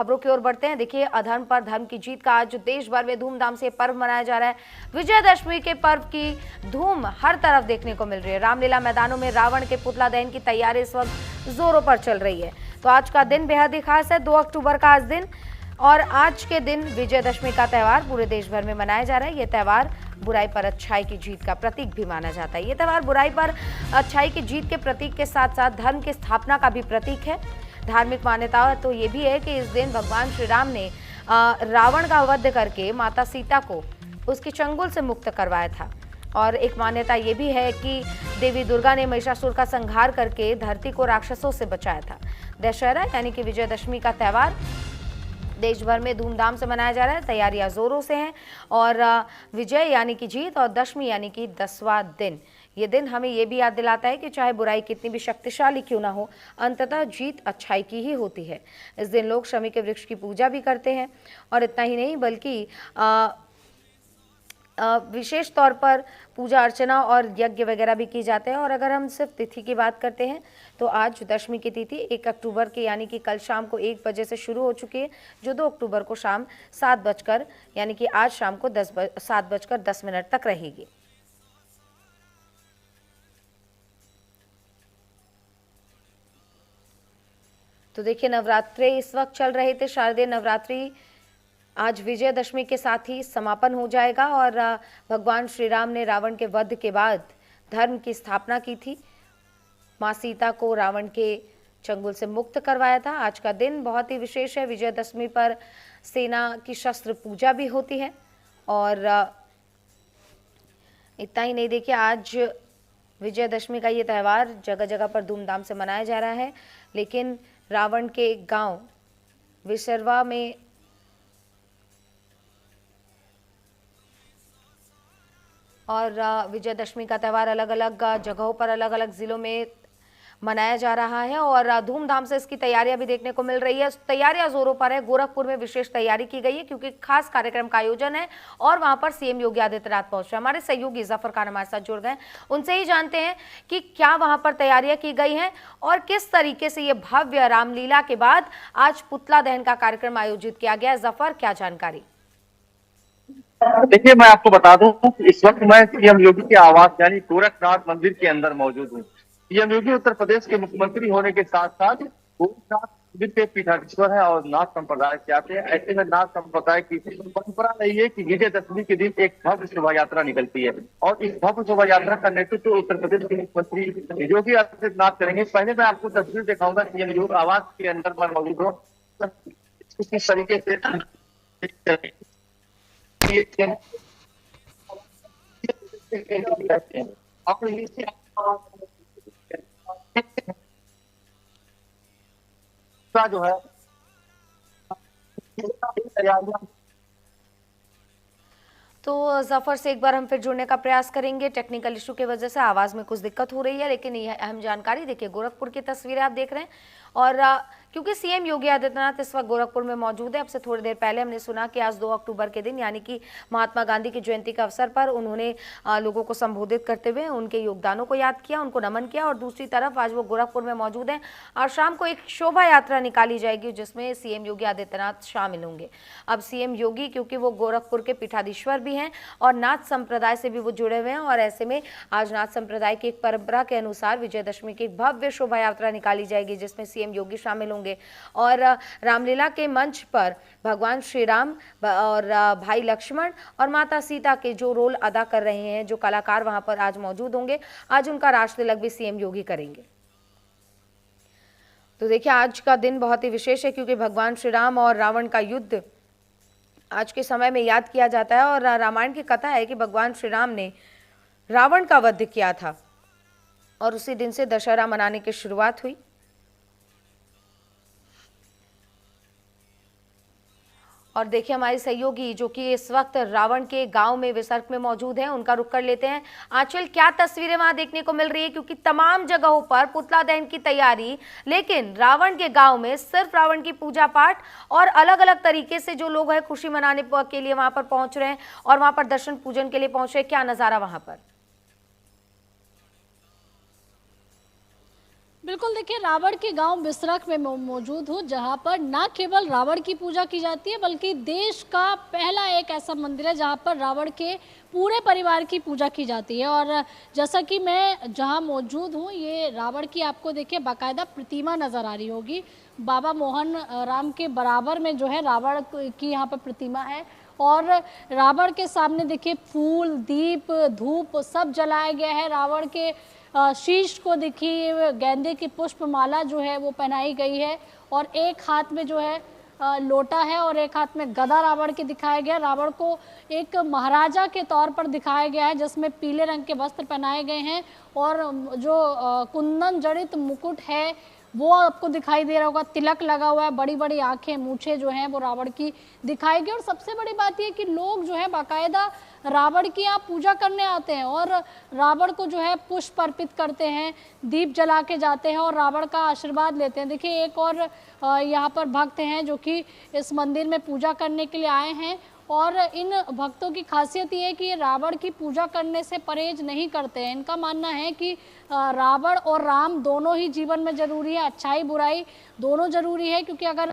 खबरों की ओर बढ़ते हैं। देखिए, अधर्म पर धर्म की जीत का आज देश भर में धूमधाम से पर्व मनाया जा रहा है। विजयदशमी के पर्व की धूम हर तरफ देखने को मिल रही है। रामलीला मैदानों में रावण के पुतला दहन की तैयारी इस वक्त जोरों पर चल रही है। तो आज का दिन बेहद ही खास है, 2 अक्टूबर का आज दिन, और आज के दिन विजयदशमी का त्यौहार पूरे देश भर में मनाया जा रहा है। ये त्यौहार बुराई पर अच्छाई की जीत का प्रतीक भी माना जाता है। ये त्यौहार बुराई पर अच्छाई की जीत के प्रतीक के साथ साथ धर्म की स्थापना का भी प्रतीक है। धार्मिक मान्यता तो ये भी है कि इस दिन भगवान श्री राम ने रावण का वध करके माता सीता को उसकी चंगुल से मुक्त करवाया था। और एक मान्यता ये भी है कि देवी दुर्गा ने महिषासुर का संहार करके धरती को राक्षसों से बचाया था। दशहरा यानी कि विजयदशमी का त्यौहार देश भर में धूमधाम से मनाया जा रहा है। तैयारियां जोरों से हैं और विजय यानी कि जीत और दशमी यानी कि 10वां दिन, ये दिन हमें ये भी याद दिलाता है कि चाहे बुराई कितनी भी शक्तिशाली क्यों ना हो, अंततः जीत अच्छाई की ही होती है। इस दिन लोग शमी के वृक्ष की पूजा भी करते हैं और इतना ही नहीं बल्कि विशेष तौर पर पूजा अर्चना और यज्ञ वगैरह भी की जाते हैं। और अगर हम सिर्फ तिथि की बात करते हैं तो आज दशमी की तिथि 1 अक्टूबर की यानी कि कल शाम को 1 बजे से शुरू हो चुकी है, जो 2 अक्टूबर को शाम 7 बजकर यानी कि आज शाम को 7:10 तक रहेगी। तो देखिए, नवरात्रे इस वक्त चल रहे थे, शारदीय नवरात्रि आज विजयदशमी के साथ ही समापन हो जाएगा। और भगवान श्री राम ने रावण के वध के बाद धर्म की स्थापना की थी, मां सीता को रावण के चंगुल से मुक्त करवाया था। आज का दिन बहुत ही विशेष है। विजयदशमी पर सेना की शस्त्र पूजा भी होती है। और इतना ही नहीं, देखिए आज विजयदशमी का ये त्यौहार जगह जगह पर धूमधाम से मनाया जा रहा है, लेकिन रावण के गांव विसरवा में और विजयदशमी का त्यौहार अलग अलग जगहों पर अलग अलग जिलों में मनाया जा रहा है और धूमधाम से इसकी तैयारियां भी देखने को मिल रही है। तैयारियां जोरों पर है। गोरखपुर में विशेष तैयारी की गई है क्योंकि खास कार्यक्रम का आयोजन है और वहां पर सीएम योगी आदित्यनाथ पहुंचे। हमारे सहयोगी जफर खान हमारे साथ जुड़ गए, उनसे ही जानते हैं कि क्या वहां पर तैयारियां की गई हैं और किस तरीके से ये भव्य रामलीला के बाद आज पुतला दहन का कार्यक्रम आयोजित किया गया। जफर, क्या जानकारी? देखिए, मैं आपको बता दूं कि इस वक्त मैं सीएम योगी के आवास यानी गोरखनाथ मंदिर के अंदर मौजूद हूँ। सीएम योगी उत्तर प्रदेश के मुख्यमंत्री होने के साथ साथ गोरखनाथ मंदिर के पीठाधीश्वर है और नाथ संप्रदाय के आते हैं। ऐसे में नाथ संप्रदाय की परंपरा रही है कि विजयदशमी के दिन एक भव्य शोभा यात्रा निकलती है और इस भव्य शोभा यात्रा का नेतृत्व उत्तर प्रदेश के मुख्यमंत्री योगी आदित्यनाथ करेंगे। पहले मैं आपको तस्वीर दिखाऊंगा सीएम योगी आवास के अंदर मैं मौजूद हूँ। किस तरीके से जो है तो जफर से एक बार हम फिर जुड़ने का प्रयास करेंगे। टेक्निकल इशू की वजह से आवाज में कुछ दिक्कत हो रही है, लेकिन यह अहम जानकारी। देखिए, गोरखपुर की तस्वीरें आप देख रहे हैं और क्योंकि सीएम योगी आदित्यनाथ इस वक्त गोरखपुर में मौजूद है। अब से थोड़ी देर पहले हमने सुना कि आज 2 अक्टूबर के दिन यानी कि महात्मा गांधी की जयंती के अवसर पर उन्होंने लोगों को संबोधित करते हुए उनके योगदानों को याद किया, उनको नमन किया। और दूसरी तरफ आज वो गोरखपुर में मौजूद हैं और शाम को एक शोभा यात्रा निकाली जाएगी जिसमें सीएम योगी आदित्यनाथ शामिल होंगे। अब सीएम योगी क्योंकि वो गोरखपुर के पीठाधीश्वर भी हैं और नाथ संप्रदाय से भी वो जुड़े हुए हैं और ऐसे में आज नाथ संप्रदाय की एक परंपरा के अनुसार विजयदशमी की एक भव्य शोभा यात्रा निकाली जाएगी जिसमें सीएम योगी शामिल होंगे। और रामलीला के मंच पर भगवान श्री राम और भाई लक्ष्मण और माता सीता के जो रोल अदा कर रहे हैं, जो कलाकार वहां पर आज मौजूद होंगे, आज उनका राज तिलक भी सीएम योगी करेंगे। तो देखिए, आज का दिन बहुत ही विशेष है क्योंकि भगवान श्री राम और रावण का युद्ध आज के समय में याद किया जाता है। और रामायण की कथा है कि भगवान श्री राम ने रावण का वध किया था और उसी दिन से दशहरा मनाने की शुरुआत हुई। और देखिए, हमारे सहयोगी जो कि इस वक्त रावण के गांव में विसर्ग में मौजूद हैं, उनका रुख कर लेते हैं। आंचल, क्या तस्वीरें वहां देखने को मिल रही है? क्योंकि तमाम जगहों पर पुतला दहन की तैयारी, लेकिन रावण के गांव में सिर्फ रावण की पूजा पाठ और अलग अलग तरीके से जो लोग हैं खुशी मनाने के लिए वहां पर पहुंच रहे हैं और वहां पर दर्शन पूजन के लिए पहुंच रहे हैं। क्या नजारा वहां पर? बिल्कुल, देखिए रावण के गांव बिसरख में मौजूद हूँ, जहां पर न केवल रावण की पूजा की जाती है बल्कि देश का पहला एक ऐसा मंदिर है जहां पर रावण के पूरे परिवार की पूजा की जाती है। और जैसा कि मैं जहां मौजूद हूँ, ये रावण की आपको देखिए बाकायदा प्रतिमा नज़र आ रही होगी। बाबा मोहन राम के बराबर में जो है रावण की यहाँ पर प्रतिमा है। और रावण के सामने देखिए फूल, दीप, धूप सब जलाया गया है। रावण के शीश को देखिए गेंदे की पुष्पमाला जो है वो पहनाई गई है। और एक हाथ में जो है लोटा है और एक हाथ में गदा रावण के दिखाया गया। रावण को एक महाराजा के तौर पर दिखाया गया है, जिसमें पीले रंग के वस्त्र पहनाए गए हैं। और जो कुंदन जड़ित मुकुट है वो आपको दिखाई दे रहा होगा, तिलक लगा हुआ है, बड़ी बड़ी आंखें, मूछें जो हैं वो रावण की दिखाई गई। और सबसे बड़ी बात ये कि लोग जो है बाकायदा रावण की यहाँ पूजा करने आते हैं और रावण को जो है पुष्प अर्पित करते हैं, दीप जला के जाते हैं और रावण का आशीर्वाद लेते हैं। देखिए एक और यहाँ पर भक्त हैं जो कि इस मंदिर में पूजा करने के लिए आए हैं। और इन भक्तों की खासियत ये है कि ये रावण की पूजा करने से परहेज नहीं करते हैं। इनका मानना है कि रावण और राम दोनों ही जीवन में ज़रूरी है, अच्छाई बुराई दोनों ज़रूरी है। क्योंकि अगर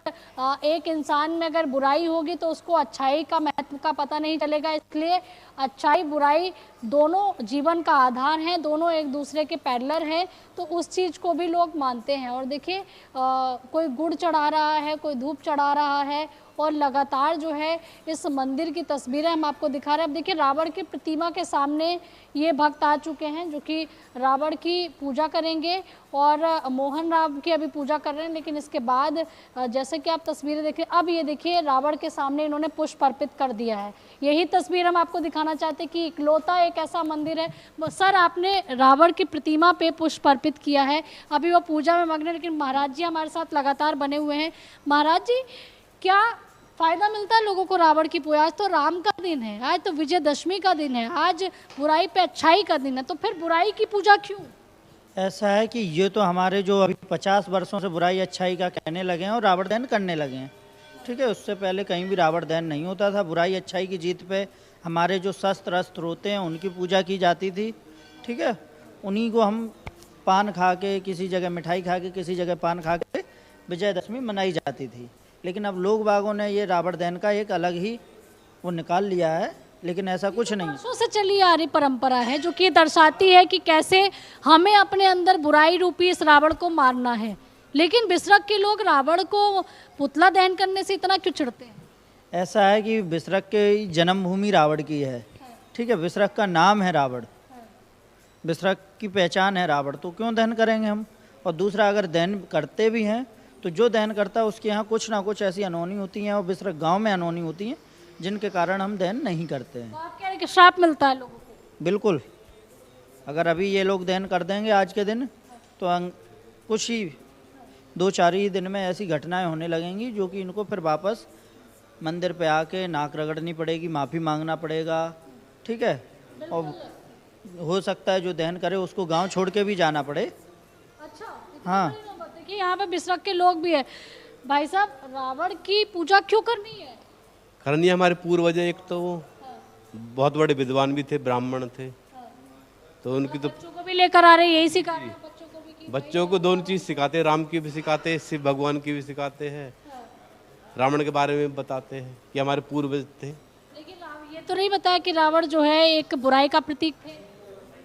एक इंसान में अगर बुराई होगी तो उसको अच्छाई का महत्व का पता नहीं चलेगा। इसलिए अच्छाई बुराई दोनों जीवन का आधार हैं, दोनों एक दूसरे के पैरेलल हैं, तो उस चीज़ को भी लोग मानते हैं। और देखिए कोई गुड़ चढ़ा रहा है, कोई धूप चढ़ा रहा है और लगातार जो है इस मंदिर की तस्वीरें हम आपको दिखा रहे हैं। अब देखिए रावण की प्रतिमा के सामने ये भक्त आ चुके हैं जो कि रावण की पूजा करेंगे और मोहन राम की अभी पूजा कर रहे हैं। लेकिन इसके बाद जैसे कि आप तस्वीरें देखिए, अब ये देखिए रावण के सामने इन्होंने पुष्प अर्पित कर दिया है। यही तस्वीर हम आपको दिखाना चाहते हैं कि इकलौता एक ऐसा मंदिर है। सर, आपने रावण की प्रतिमा पे पुष्प अर्पित किया है, अभी वो पूजा में मग्न है, लेकिन महाराज जी हमारे साथ लगातार बने हुए हैं। महाराज जी, क्या फायदा मिलता है लोगों को रावण की पूजा? आज तो राम का दिन है, आज तो विजयदशमी का दिन है, आज बुराई पे अच्छाई का दिन है, तो फिर बुराई की पूजा क्यों? ऐसा है कि ये तो हमारे जो अभी 50 वर्षों से बुराई अच्छाई का कहने लगे हैं और रावण दहन करने लगे हैं। ठीक है, उससे पहले कहीं भी रावण दहन नहीं होता था। बुराई अच्छाई की जीत पे हमारे जो शस्त्र अस्त्र होते हैं उनकी पूजा की जाती थी। ठीक है, उन्हीं को हम पान खा के, किसी जगह मिठाई खा के, किसी जगह पान खा के विजयदशमी मनाई जाती थी। लेकिन अब लोग बागों ने ये रावण दहन का एक अलग ही वो निकाल लिया है, लेकिन ऐसा कुछ नहीं। वर्षों से चली आ रही परंपरा है जो कि दर्शाती है कि कैसे हमें अपने अंदर बुराई रूपी इस रावण को मारना है। लेकिन बिसरख के लोग रावण को पुतला दहन करने से इतना क्यों चिढ़ते हैं? ऐसा है कि बिसरख की जन्मभूमि रावण की है। ठीक है, बिसरख का नाम है रावण, बिसरख की पहचान है रावण, तो क्यों दहन करेंगे हम? और दूसरा, अगर दहन करते भी हैं तो जो दहन करता है उसके यहाँ कुछ ना कुछ ऐसी अनहोनी होती हैं और बिसरख गांव में अनहोनी होती हैं जिनके कारण हम दहन नहीं करते हैं। तो आप कह रहे हैं कि श्राप मिलता है लोगों को? बिल्कुल, अगर अभी ये लोग दहन कर देंगे आज के दिन तो कुछ ही 2-4 ही दिन में ऐसी घटनाएं होने लगेंगी जो कि इनको फिर वापस मंदिर पे आके नाक रगड़नी पड़ेगी, माफ़ी मांगना पड़ेगा। ठीक है, और हो सकता है जो दहन करे उसको गांव छोड़ के भी जाना पड़े। अच्छा, हाँ, देखिए यहाँ पे बिसरख के लोग भी है। भाई साहब, रावण की पूजा क्यों करनी है? करनी है, हमारे पूर्वज एक तो वो बहुत बड़े विद्वान भी थे, ब्राह्मण थे, तो उनकी तो बच्चों को भी लेकर आ रहे हैं, यही सिखा रहे हैं बच्चों को भी कि बच्चों को दोनों चीज सिखाते हैं, राम की भी सिखाते हैं, शिव भगवान की भी सिखाते हैं, रावण के बारे में बताते हैं कि हमारे पूर्वज थे। लेकिन ये तो नहीं बताया कि रावण जो है एक बुराई का प्रतीक थे।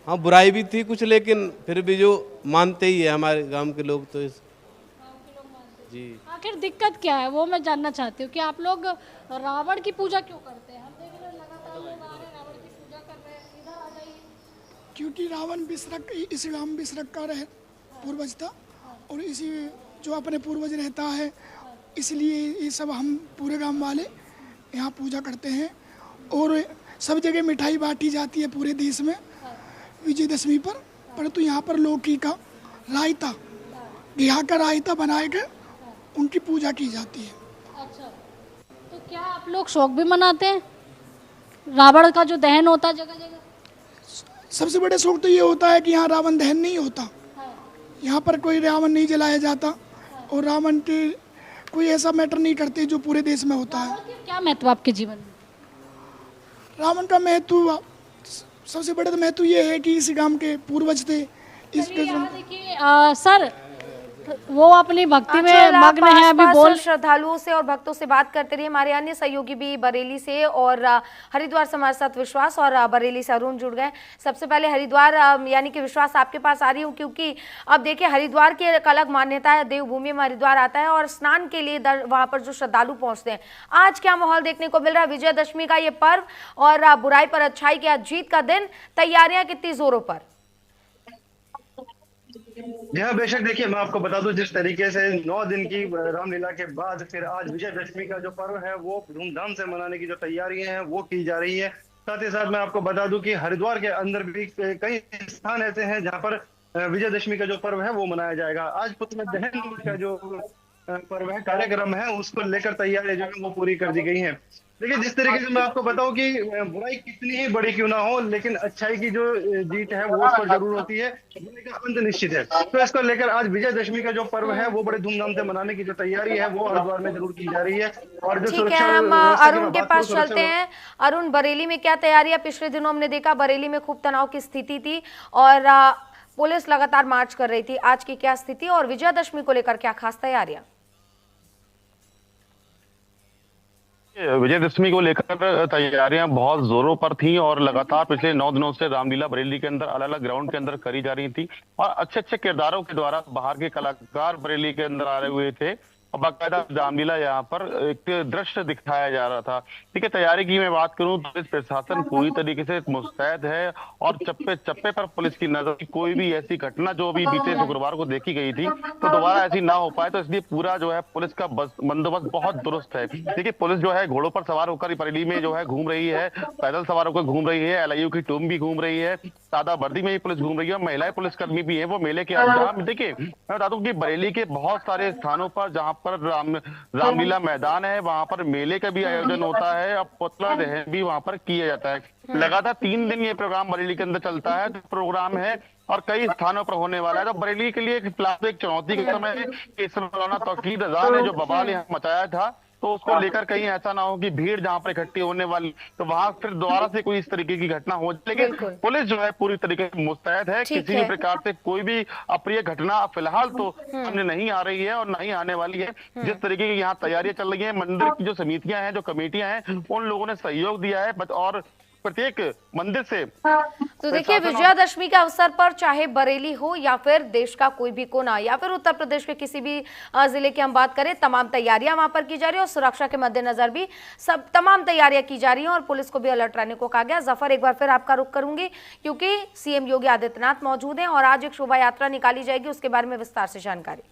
हाँ, बुराई भी थी कुछ, लेकिन फिर भी जो मानते ही है हमारे गांव के लोग, तो इस जी। आखिर दिक्कत क्या है वो मैं जानना चाहती हूँ कि आप लोग रावण की पूजा क्यों करते हैं? हम देख रहे हैं लगातार लोग आ रहे हैं, रावण की पूजा कर रहे हैं। इधर आ जाइए। क्योंकि रावण बिसरख, इस गांव बिसरख का पूर्वज था और इसी जो अपने पूर्वज रहता है, इसलिए ये सब हम पूरे गांव वाले यहाँ पूजा करते हैं। और सब जगह मिठाई बांटी जाती है पूरे देश में विजयदशमी पर, परंतु यहाँ पर लौकी का रायता, घिया का रायता बनाए के उनकी पूजा की जाती है। अच्छा, तो क्या आप लोग शौक भी मनाते हैं? रावण का जो दहन होता है जगह जगह, सबसे बड़े शौक तो ये होता है कि यहाँ रावण दहन नहीं होता, यहाँ पर कोई रावण नहीं जलाया जाता और रावण के कोई ऐसा मैटर नहीं करते जो पूरे देश में होता है। रावण की क्या महत्व आपके जीवन में? रावण का महत्व, सबसे बड़े तो महत्व ये है कि इस गांव के पूर्वज थे। चलिए यहाँ देखिए सर, वो अपनी भक्ति में अंचल, आप मग्न है। अभी आसपास बोल श्रद्धालुओं से और भक्तों से बात करते रहिए। हमारे अन्य सहयोगी भी बरेली से और हरिद्वार से हमारे साथ विश्वास और बरेली से अरुण जुड़ गए। सबसे पहले हरिद्वार यानी कि विश्वास आपके पास आ रही हूँ, क्योंकि अब देखिए हरिद्वार की एक अलग मान्यता है, देवभूमि में हरिद्वार आता है और स्नान के लिए वहां पर जो श्रद्धालु पहुंचते हैं, आज क्या माहौल देखने को मिल रहा है? विजयदशमी का ये पर्व और बुराई पर अच्छाई की आज जीत का दिन, तैयारियां कितनी जोरों पर? जी हाँ, बेशक। देखिए, मैं आपको बता दूं, जिस तरीके से 9 दिन की रामलीला के बाद फिर आज विजयदशमी का जो पर्व है वो धूमधाम से मनाने की जो तैयारियां हैं वो की जा रही है। साथ ही साथ मैं आपको बता दूं कि हरिद्वार के अंदर भी कई स्थान ऐसे हैं जहां पर विजयदशमी का जो पर्व है वो मनाया जाएगा। आज पुतला दहन का जो पर्व है, कार्यक्रम है, उसको लेकर तैयारियां जो है वो पूरी कर दी गई हैं। देखिए, जिस तरीके से मैं आपको बताऊं कि बुराई कितनी ही बड़ी क्यों ना हो, लेकिन अच्छाई की जो जीत है वो उस पर जरूर होती है, बुराई का अंत निश्चित है। तो इसको लेकर आज विजयदशमी का जो पर्व है वो बड़े धूमधाम से मनाने की जो तैयारी है वो हरिद्वार में जरूर की जा रही है। और जो ठीक है, सुरक्षा हम व्यवस्था की अरुण मैं के बात पास करूं, चलते हैं। अरुण, बरेली में क्या तैयारी है? पिछले दिनों हमने देखा बरेली में खूब तनाव की स्थिति थी और पुलिस लगातार मार्च कर रही थी। आज की क्या स्थिति और विजयदशमी को लेकर क्या खास तैयारियां? विजयदशमी को लेकर तैयारियां बहुत जोरों पर थी और लगातार पिछले 9 दिनों से रामलीला बरेली के अंदर अलग अलग ग्राउंड के अंदर करी जा रही थी और अच्छे अच्छे किरदारों के द्वारा बाहर के कलाकार बरेली के अंदर आ रहे हुए थे और बाकायदा रामलीला यहाँ पर एक दृश्य दिखाया जा रहा था। ठीक है, तैयारी की मैं बात करूं तो पुलिस प्रशासन पूरी तरीके से मुस्तैद है और चप्पे चप्पे पर पुलिस की नजर की कोई भी ऐसी घटना जो अभी बीते शुक्रवार को देखी गई थी तो दोबारा ऐसी ना हो पाए, तो इसलिए पूरा जो है पुलिस का बंदोबस्त बहुत दुरुस्त है। देखिए, पुलिस जो है घोड़ों पर सवार होकर बरेली में जो है घूम रही है, पैदल सवार होकर घूम रही है, LIU की टीम भी घूम रही है, सादा वर्दी में भी पुलिस घूम रही है और महिलाएं पुलिसकर्मी भी है वो मेले के अंदर। देखिए, मैं बता दूं कि बरेली के बहुत सारे स्थानों पर जहां पर रामलीला मैदान है वहां पर मेले का भी आयोजन होता है और पुतला दहन भी वहां पर किया जाता है। लगातार 3 दिन ये प्रोग्राम बरेली के अंदर चलता है। प्रोग्राम है और कई स्थानों पर होने वाला है। तो बरेली के लिए फिलहाल एक चुनौती का समय है कि इस मौलाना तौकीर रजा ने जो बवाल यहाँ मचाया था तो उसको लेकर कहीं ऐसा ना हो कि भीड़ जहां पर इकट्ठी होने वाली तो वहां फिर दोबारा से कोई इस तरीके की घटना हो। लेकिन पुलिस जो है पूरी तरीके से मुस्तैद है, किसी भी प्रकार से कोई भी अप्रिय घटना फिलहाल तो सामने नहीं आ रही है और नहीं आने वाली है। जिस तरीके की यहाँ तैयारियां चल रही है, मंदिर की जो समितियां हैं, जो कमेटियां हैं, उन लोगों ने सहयोग दिया है और प्रत्येक मंदिर से। तो देखिए, विजयादशमी के अवसर पर चाहे बरेली हो या फिर देश का कोई भी कोना या फिर उत्तर प्रदेश के किसी भी जिले की हम बात करें, तमाम तैयारियां वहां पर की जा रही है और सुरक्षा के मद्देनजर भी सब तमाम तैयारियां की जा रही हैं और पुलिस को भी अलर्ट रहने को कहा गया। जफर, एक बार फिर आपका रुख करूंगी क्योंकि CM योगी आदित्यनाथ मौजूद हैं और आज एक शोभा यात्रा निकाली जाएगी, उसके बारे में विस्तार से जानकारी।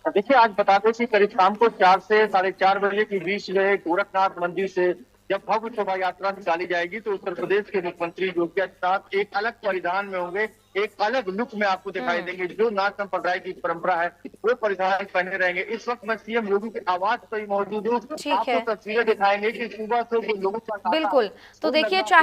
देखिए, आज बता दें कि करीब शाम को 4 से 4:30 बजे के बीच में गोरखनाथ मंदिर से जब भव्य शोभा यात्रा निकाली जाएगी तो उत्तर प्रदेश के मुख्यमंत्री योगी आदित्यनाथ एक अलग परिधान में होंगे, एक अलग लुक में आपको दिखाई देंगे। जो नाथ संप्रदाय की परंपरा है वो परिधान पहने रहेंगे। इस वक्त मैं CM योगी के आवास पर ही मौजूद हूँ, आपको तस्वीरें दिखाएंगे कि सुबह से जो लोगों का बिल्कुल। तो देखिए, चाहे